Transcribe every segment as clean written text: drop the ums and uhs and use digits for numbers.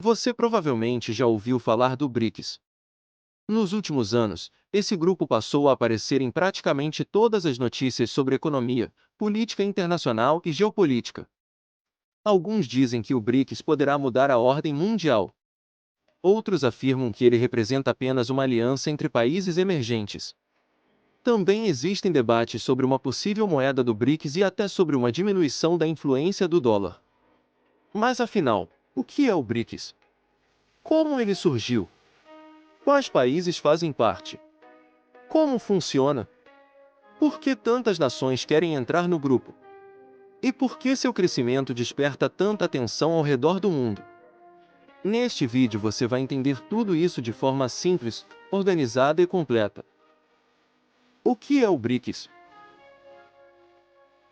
Você provavelmente já ouviu falar do BRICS. Nos últimos anos, esse grupo passou a aparecer em praticamente todas as notícias sobre economia, política internacional e geopolítica. Alguns dizem que o BRICS poderá mudar a ordem mundial. Outros afirmam que ele representa apenas uma aliança entre países emergentes. Também existem debates sobre uma possível moeda do BRICS e até sobre uma diminuição da influência do dólar. Mas afinal, o que é o BRICS? Como ele surgiu? Quais países fazem parte? Como funciona? Por que tantas nações querem entrar no grupo? E por que seu crescimento desperta tanta atenção ao redor do mundo? Neste vídeo você vai entender tudo isso de forma simples, organizada e completa. O que é o BRICS?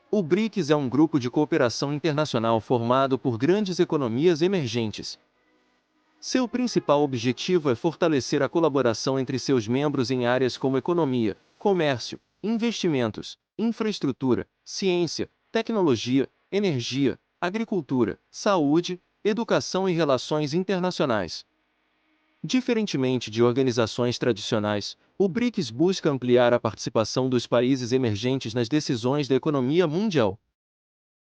O BRICS é um grupo de cooperação internacional formado por grandes economias emergentes. Seu principal objetivo é fortalecer a colaboração entre seus membros em áreas como economia, comércio, investimentos, infraestrutura, ciência, tecnologia, energia, agricultura, saúde, educação e relações internacionais. Diferentemente de organizações tradicionais, o BRICS busca ampliar a participação dos países emergentes nas decisões da economia mundial.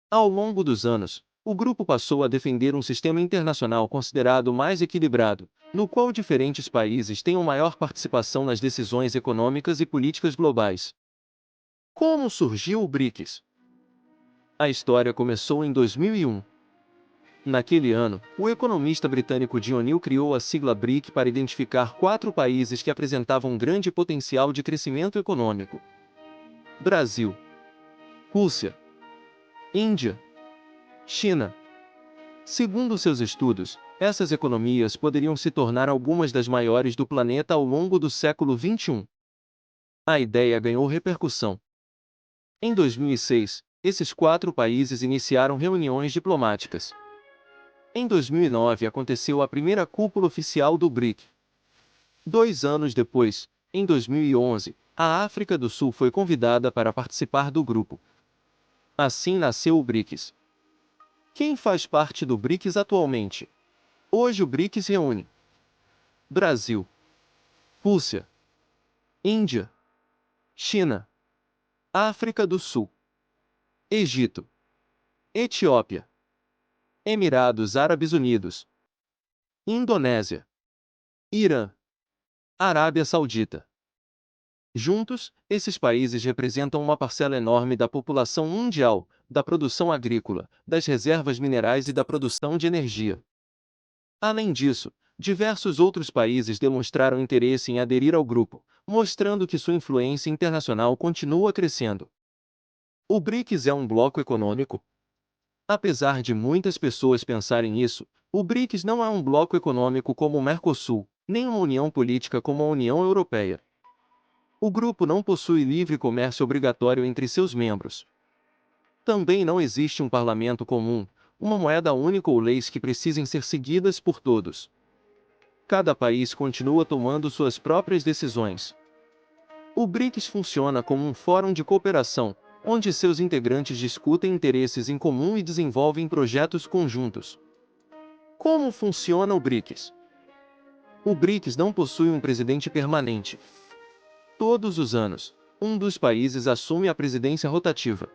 Ao longo dos anos, o grupo passou a defender um sistema internacional considerado mais equilibrado, no qual diferentes países tenham maior participação nas decisões econômicas e políticas globais. Como surgiu o BRICS? A história começou em 2001. Naquele ano, o economista britânico John Neal criou a sigla BRIC para identificar 4 países que apresentavam um grande potencial de crescimento econômico: Brasil, Rússia, Índia, China. Segundo seus estudos, essas economias poderiam se tornar algumas das maiores do planeta ao longo do século XXI. A ideia ganhou repercussão. Em 2006, esses 4 países iniciaram reuniões diplomáticas. Em 2009 aconteceu a primeira cúpula oficial do BRIC. 2 anos depois, em 2011, a África do Sul foi convidada para participar do grupo. Assim nasceu o BRICS. Quem faz parte do BRICS atualmente? Hoje o BRICS reúne Brasil, Rússia, Índia, China, África do Sul, Egito, Etiópia, Emirados Árabes Unidos, Indonésia, Irã, Arábia Saudita. Juntos, esses países representam uma parcela enorme da população mundial, da produção agrícola, das reservas minerais e da produção de energia. Além disso, diversos outros países demonstraram interesse em aderir ao grupo, mostrando que sua influência internacional continua crescendo. O BRICS é um bloco econômico? Apesar de muitas pessoas pensarem isso, o BRICS não é um bloco econômico como o Mercosul, nem uma união política como a União Europeia. O grupo não possui livre comércio obrigatório entre seus membros. Também não existe um parlamento comum, uma moeda única ou leis que precisem ser seguidas por todos. Cada país continua tomando suas próprias decisões. O BRICS funciona como um fórum de cooperação, onde seus integrantes discutem interesses em comum e desenvolvem projetos conjuntos. Como funciona o BRICS? O BRICS não possui um presidente permanente. Todos os anos, um dos países assume a presidência rotativa.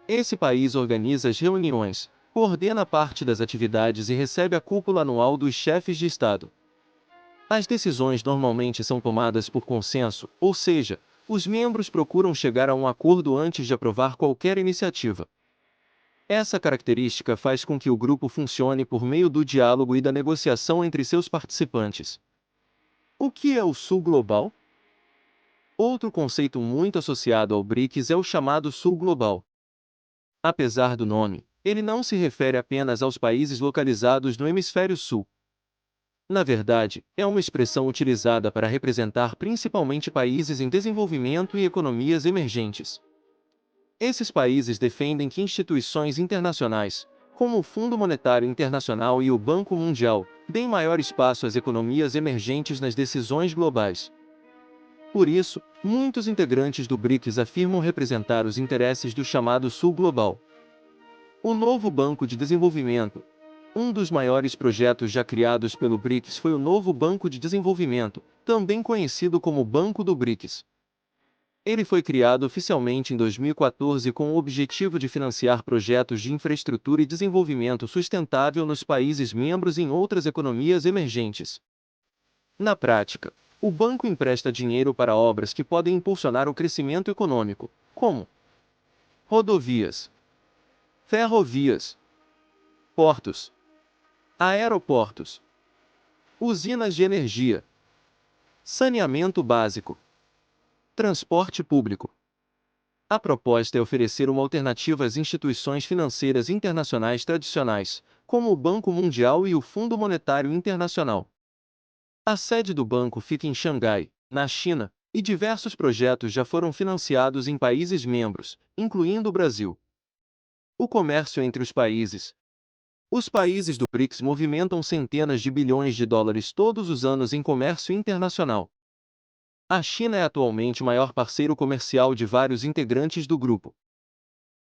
Esse país organiza as reuniões, coordena parte das atividades e recebe a cúpula anual dos chefes de Estado. As decisões normalmente são tomadas por consenso, ou seja, os membros procuram chegar a um acordo antes de aprovar qualquer iniciativa. Essa característica faz com que o grupo funcione por meio do diálogo e da negociação entre seus participantes. O que é o Sul Global? Outro conceito muito associado ao BRICS é o chamado Sul Global. Apesar do nome, ele não se refere apenas aos países localizados no Hemisfério Sul. Na verdade, é uma expressão utilizada para representar principalmente países em desenvolvimento e economias emergentes. Esses países defendem que instituições internacionais, como o Fundo Monetário Internacional e o Banco Mundial, deem maior espaço às economias emergentes nas decisões globais. Por isso, muitos integrantes do BRICS afirmam representar os interesses do chamado Sul Global. O novo Banco de Desenvolvimento, Um dos maiores projetos já criados pelo BRICS foi o novo Banco de Desenvolvimento, também conhecido como Banco do BRICS. Ele foi criado oficialmente em 2014 com o objetivo de financiar projetos de infraestrutura e desenvolvimento sustentável nos países membros e em outras economias emergentes. Na prática, o banco empresta dinheiro para obras que podem impulsionar o crescimento econômico, como rodovias, ferrovias, portos, aeroportos, usinas de energia, saneamento básico, transporte público. A proposta é oferecer uma alternativa às instituições financeiras internacionais tradicionais, como o Banco Mundial e o Fundo Monetário Internacional. A sede do banco fica em Xangai, na China, e diversos projetos já foram financiados em países membros, incluindo o Brasil. O comércio entre os países. Os países do BRICS movimentam centenas de bilhões de dólares todos os anos em comércio internacional. A China é atualmente o maior parceiro comercial de vários integrantes do grupo.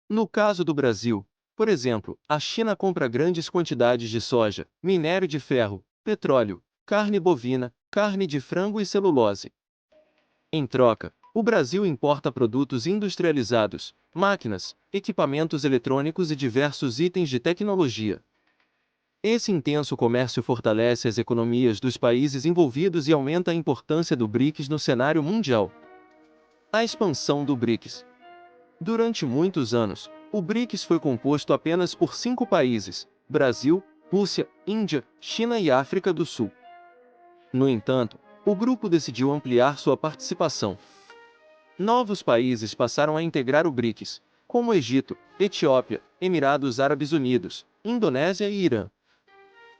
No caso do Brasil, por exemplo, a China compra grandes quantidades de soja, minério de ferro, petróleo, carne bovina, carne de frango e celulose. Em troca, o Brasil importa produtos industrializados, máquinas, equipamentos eletrônicos e diversos itens de tecnologia. Esse intenso comércio fortalece as economias dos países envolvidos e aumenta a importância do BRICS no cenário mundial. A expansão do BRICS. Durante muitos anos, o BRICS foi composto apenas por 5 países: Brasil, Rússia, Índia, China e África do Sul. No entanto, o grupo decidiu ampliar sua participação. Novos países passaram a integrar o BRICS, como Egito, Etiópia, Emirados Árabes Unidos, Indonésia e Irã.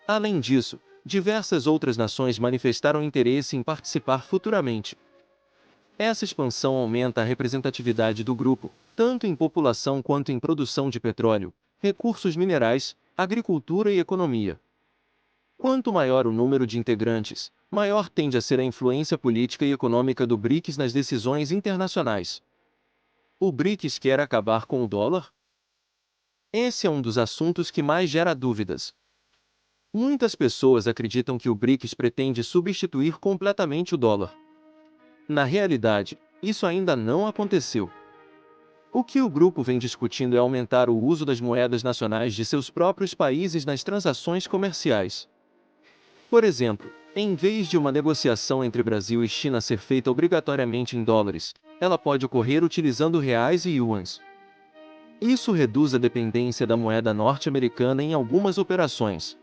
Além disso, diversas outras nações manifestaram interesse em participar futuramente. Essa expansão aumenta a representatividade do grupo, tanto em população quanto em produção de petróleo, recursos minerais, agricultura e economia. Quanto maior o número de integrantes, maior tende a ser a influência política e econômica do BRICS nas decisões internacionais. O BRICS quer acabar com o dólar? Esse é um dos assuntos que mais gera dúvidas. Muitas pessoas acreditam que o BRICS pretende substituir completamente o dólar. Na realidade, isso ainda não aconteceu. O que o grupo vem discutindo é aumentar o uso das moedas nacionais de seus próprios países nas transações comerciais. Por exemplo, em vez de uma negociação entre Brasil e China ser feita obrigatoriamente em dólares, ela pode ocorrer utilizando reais e yuans. Isso reduz a dependência da moeda norte-americana em algumas operações.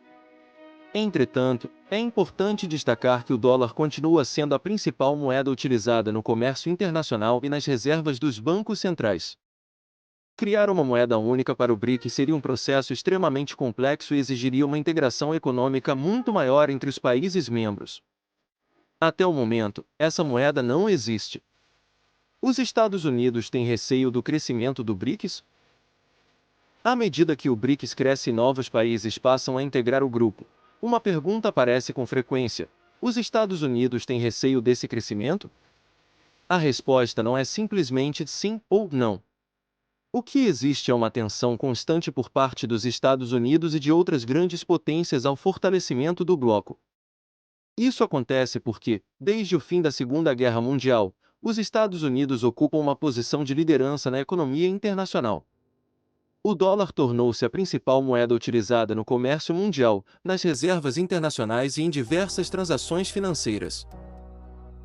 Entretanto, é importante destacar que o dólar continua sendo a principal moeda utilizada no comércio internacional e nas reservas dos bancos centrais. Criar uma moeda única para o BRICS seria um processo extremamente complexo e exigiria uma integração econômica muito maior entre os países membros. Até o momento, essa moeda não existe. Os Estados Unidos têm receio do crescimento do BRICS? À medida que o BRICS cresce e novos países passam a integrar o grupo, uma pergunta aparece com frequência: os Estados Unidos têm receio desse crescimento? A resposta não é simplesmente sim ou não. O que existe é uma tensão constante por parte dos Estados Unidos e de outras grandes potências ao fortalecimento do bloco. Isso acontece porque, desde o fim da Segunda Guerra Mundial, os Estados Unidos ocupam uma posição de liderança na economia internacional. O dólar tornou-se a principal moeda utilizada no comércio mundial, nas reservas internacionais e em diversas transações financeiras.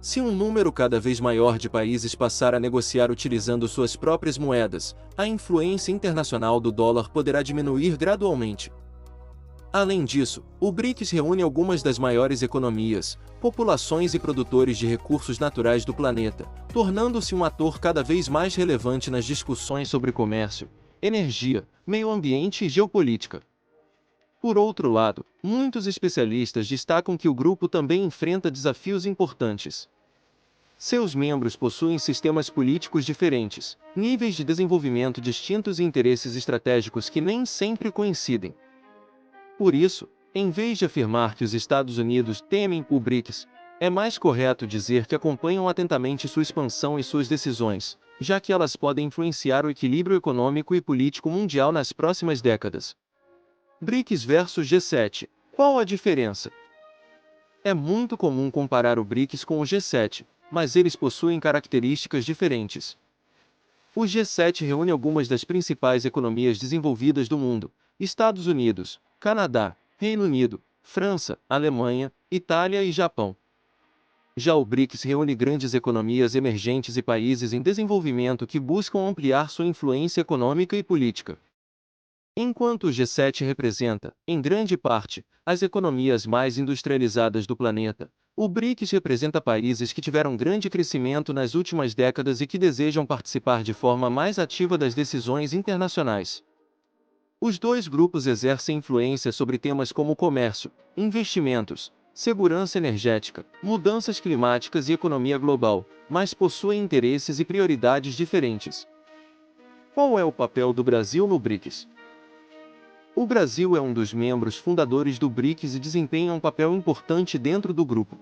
Se um número cada vez maior de países passar a negociar utilizando suas próprias moedas, a influência internacional do dólar poderá diminuir gradualmente. Além disso, o BRICS reúne algumas das maiores economias, populações e produtores de recursos naturais do planeta, tornando-se um ator cada vez mais relevante nas discussões sobre comércio, energia, meio ambiente e geopolítica. Por outro lado, muitos especialistas destacam que o grupo também enfrenta desafios importantes. Seus membros possuem sistemas políticos diferentes, níveis de desenvolvimento distintos e interesses estratégicos que nem sempre coincidem. Por isso, em vez de afirmar que os Estados Unidos temem o BRICS, é mais correto dizer que acompanham atentamente sua expansão e suas decisões, já que elas podem influenciar o equilíbrio econômico e político mundial nas próximas décadas. BRICS versus G7. Qual a diferença? É muito comum comparar o BRICS com o G7, mas eles possuem características diferentes. O G7 reúne algumas das principais economias desenvolvidas do mundo: Estados Unidos, Canadá, Reino Unido, França, Alemanha, Itália e Japão. Já o BRICS reúne grandes economias emergentes e países em desenvolvimento que buscam ampliar sua influência econômica e política. Enquanto o G7 representa, em grande parte, as economias mais industrializadas do planeta, o BRICS representa países que tiveram grande crescimento nas últimas décadas e que desejam participar de forma mais ativa das decisões internacionais. Os dois grupos exercem influência sobre temas como comércio, investimentos, segurança energética, mudanças climáticas e economia global, mas possuem interesses e prioridades diferentes. Qual é o papel do Brasil no BRICS? O Brasil é um dos membros fundadores do BRICS e desempenha um papel importante dentro do grupo.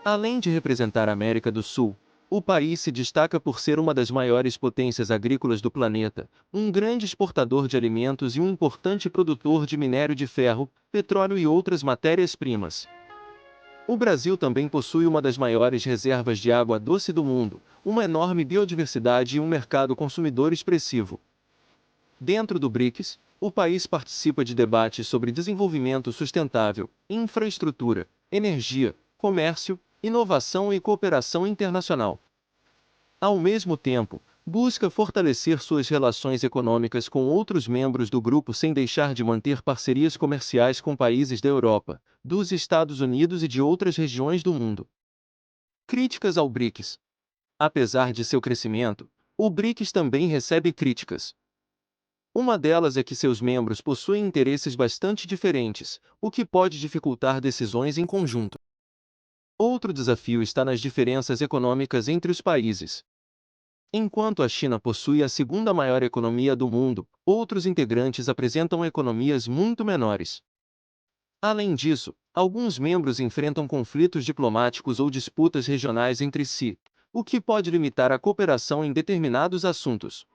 Além de representar a América do Sul, o país se destaca por ser uma das maiores potências agrícolas do planeta, um grande exportador de alimentos e um importante produtor de minério de ferro, petróleo e outras matérias-primas. O Brasil também possui uma das maiores reservas de água doce do mundo, uma enorme biodiversidade e um mercado consumidor expressivo. Dentro do BRICS, o país participa de debates sobre desenvolvimento sustentável, infraestrutura, energia, comércio, inovação e cooperação internacional. Ao mesmo tempo, busca fortalecer suas relações econômicas com outros membros do grupo sem deixar de manter parcerias comerciais com países da Europa, dos Estados Unidos e de outras regiões do mundo. Críticas ao BRICS. Apesar de seu crescimento, o BRICS também recebe críticas. Uma delas é que seus membros possuem interesses bastante diferentes, o que pode dificultar decisões em conjunto. Outro desafio está nas diferenças econômicas entre os países. Enquanto a China possui a segunda maior economia do mundo, outros integrantes apresentam economias muito menores. Além disso, alguns membros enfrentam conflitos diplomáticos ou disputas regionais entre si, o que pode limitar a cooperação em determinados assuntos.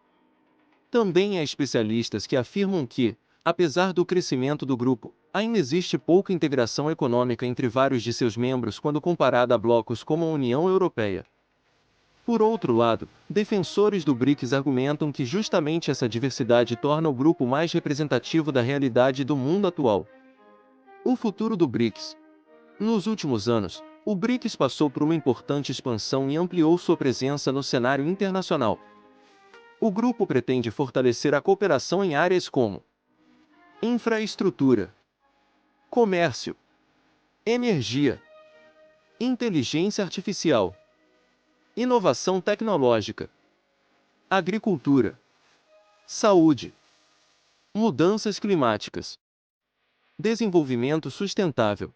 Também há especialistas que afirmam que, apesar do crescimento do grupo, ainda existe pouca integração econômica entre vários de seus membros quando comparada a blocos como a União Europeia. Por outro lado, defensores do BRICS argumentam que justamente essa diversidade torna o grupo mais representativo da realidade do mundo atual. O futuro do BRICS. Nos últimos anos, o BRICS passou por uma importante expansão e ampliou sua presença no cenário internacional. O grupo pretende fortalecer a cooperação em áreas como infraestrutura, comércio, energia, inteligência artificial, inovação tecnológica, agricultura, saúde, mudanças climáticas, desenvolvimento sustentável.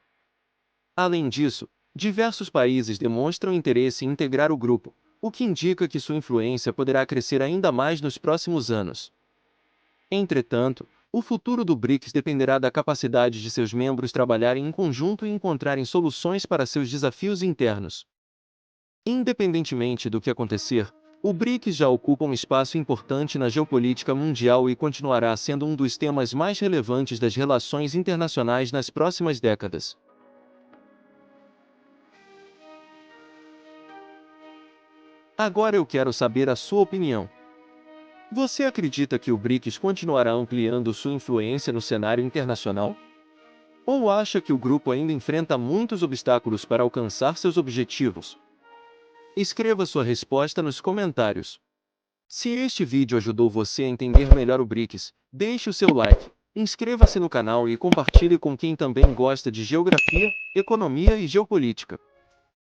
Além disso, diversos países demonstram interesse em integrar o grupo, o que indica que sua influência poderá crescer ainda mais nos próximos anos. Entretanto, o futuro do BRICS dependerá da capacidade de seus membros trabalharem em conjunto e encontrarem soluções para seus desafios internos. Independentemente do que acontecer, o BRICS já ocupa um espaço importante na geopolítica mundial e continuará sendo um dos temas mais relevantes das relações internacionais nas próximas décadas. Agora eu quero saber a sua opinião. Você acredita que o BRICS continuará ampliando sua influência no cenário internacional? Ou acha que o grupo ainda enfrenta muitos obstáculos para alcançar seus objetivos? Escreva sua resposta nos comentários. Se este vídeo ajudou você a entender melhor o BRICS, deixe o seu like, inscreva-se no canal e compartilhe com quem também gosta de geografia, economia e geopolítica.